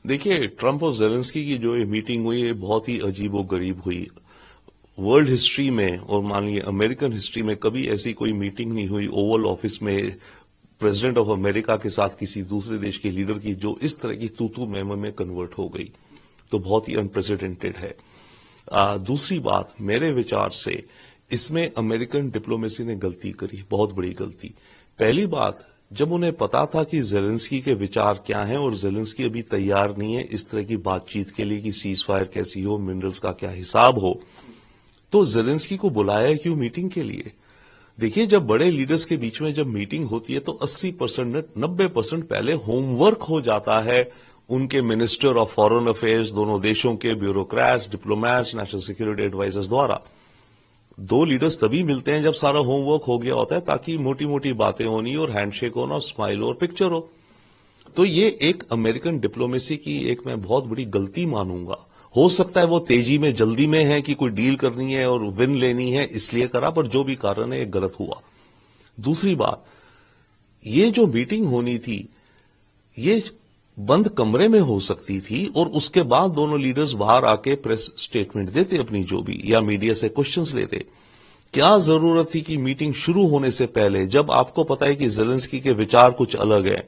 देखिए, ट्रंप और ज़ेलेंस्की की जो ये मीटिंग हुई है बहुत ही अजीबोगरीब हुई। वर्ल्ड हिस्ट्री में और मान लीजिए अमेरिकन हिस्ट्री में कभी ऐसी कोई मीटिंग नहीं हुई ओवल ऑफिस में प्रेसिडेंट ऑफ अमेरिका के साथ किसी दूसरे देश के लीडर की जो इस तरह की तू मैम में कन्वर्ट हो गई। तो बहुत ही अनप्रेसिडेंटेड है। दूसरी बात, मेरे विचार से इसमें अमेरिकन डिप्लोमेसी ने गलती करी, बहुत बड़ी गलती। पहली बात, जब उन्हें पता था कि ज़ेलेंस्की के विचार क्या हैं और ज़ेलेंस्की अभी तैयार नहीं है इस तरह की बातचीत के लिए कि सीज फायर कैसी हो, मिनरल्स का क्या हिसाब हो, तो ज़ेलेंस्की को बुलाया क्यों मीटिंग के लिए? देखिए, जब बड़े लीडर्स के बीच में जब मीटिंग होती है तो 80% 90% पहले होमवर्क हो जाता है उनके मिनिस्टर ऑफ फॉरेन अफेयर्स, दोनों देशों के bureaucrats, diplomats, national security advisers द्वारा। दो लीडर्स तभी मिलते हैं जब सारा होमवर्क हो गया होता है, ताकि मोटी मोटी बातें होनी और हैंडशेक होना और स्माइल और पिक्चर हो। तो ये एक अमेरिकन डिप्लोमेसी की एक मैं बहुत बड़ी गलती मानूंगा। हो सकता है वो तेजी में जल्दी में है कि कोई डील करनी है और विन लेनी है इसलिए करा, पर जो भी कारण है ये गलत हुआ। दूसरी बात, ये जो मीटिंग होनी थी ये बंद कमरे में हो सकती थी और उसके बाद दोनों लीडर्स बाहर आके प्रेस स्टेटमेंट देते अपनी जो भी, या मीडिया से क्वेश्चंस लेते। क्या जरूरत थी कि मीटिंग शुरू होने से पहले, जब आपको पता है कि ज़ेलेंस्की के विचार कुछ अलग है,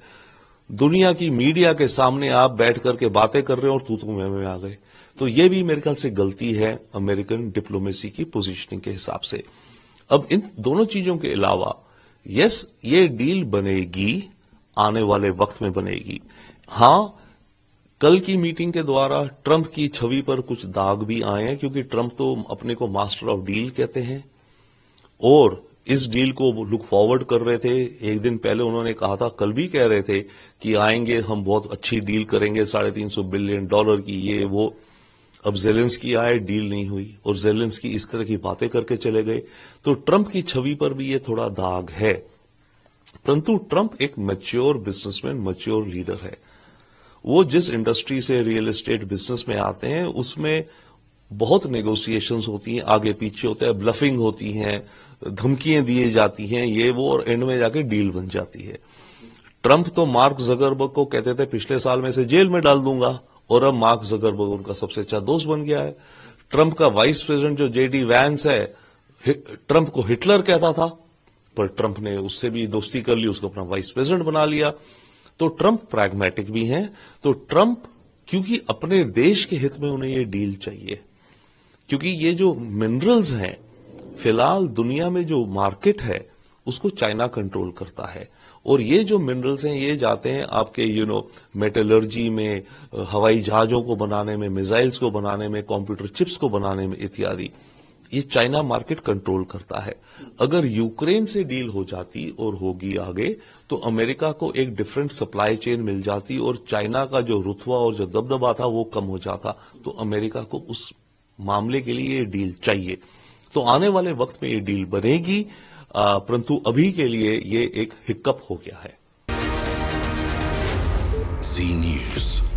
दुनिया की मीडिया के सामने आप बैठ करके बातें कर रहे हो और तू में आ गए? तो ये भी मेरे ख्याल से गलती है अमेरिकन डिप्लोमेसी की पोजीशनिंग के हिसाब से। अब इन दोनों चीजों के अलावा, यस, ये डील बनेगी, आने वाले वक्त में बनेगी। हां, कल की मीटिंग के द्वारा ट्रंप की छवि पर कुछ दाग भी आए हैं, क्योंकि ट्रंप तो अपने को मास्टर ऑफ डील कहते हैं और इस डील को लुक फॉरवर्ड कर रहे थे। एक दिन पहले उन्होंने कहा था, कल भी कह रहे थे कि आएंगे, हम बहुत अच्छी डील करेंगे, $350 बिलियन की, ये वो। अब ज़ेलेंस्की आए, डील नहीं हुई और ज़ेलेंस्की इस तरह की बातें करके चले गए। तो ट्रंप की छवि पर भी ये थोड़ा दाग है। परंतु ट्रंप एक मैच्योर बिजनेसमैन, मैच्योर लीडर है। वो जिस इंडस्ट्री से रियल एस्टेट बिजनेस में आते हैं उसमें बहुत नेगोशिएशंस होती हैं, आगे पीछे होता है, ब्लफिंग होती हैं, धमकियां दी जाती हैं, ये वो, और एंड में जाके डील बन जाती है। ट्रंप तो मार्क ज़करबर्ग को कहते थे पिछले साल में से जेल में डाल दूंगा, और अब मार्क ज़करबर्ग उनका सबसे अच्छा दोस्त बन गया है। ट्रंप का वाइस प्रेसिडेंट जो जेडी वैंस है, ट्रंप को हिटलर कहता था, पर ट्रंप ने उससे भी दोस्ती कर ली, उसको अपना वाइस प्रेसिडेंट बना लिया। तो ट्रंप प्रैग्मेटिक भी हैं। तो ट्रंप, क्योंकि अपने देश के हित में उन्हें ये डील चाहिए, क्योंकि ये जो मिनरल्स हैं, फिलहाल दुनिया में जो मार्केट है उसको चाइना कंट्रोल करता है, और ये जो मिनरल्स हैं ये जाते हैं आपके मेटलर्जी में, हवाई जहाजों को बनाने में, मिसाइल्स को बनाने में, कंप्यूटर चिप्स को बनाने में इत्यादि। ये चाइना मार्केट कंट्रोल करता है। अगर यूक्रेन से डील हो जाती और होगी आगे, तो अमेरिका को एक डिफरेंट सप्लाई चेन मिल जाती और चाइना का जो रुतबा और जो दबदबा था वो कम हो जाता। तो अमेरिका को उस मामले के लिए ये डील चाहिए। तो आने वाले वक्त में ये डील बनेगी, परंतु अभी के लिए ये एक हिक्कप हो गया है। जी न्यूज़।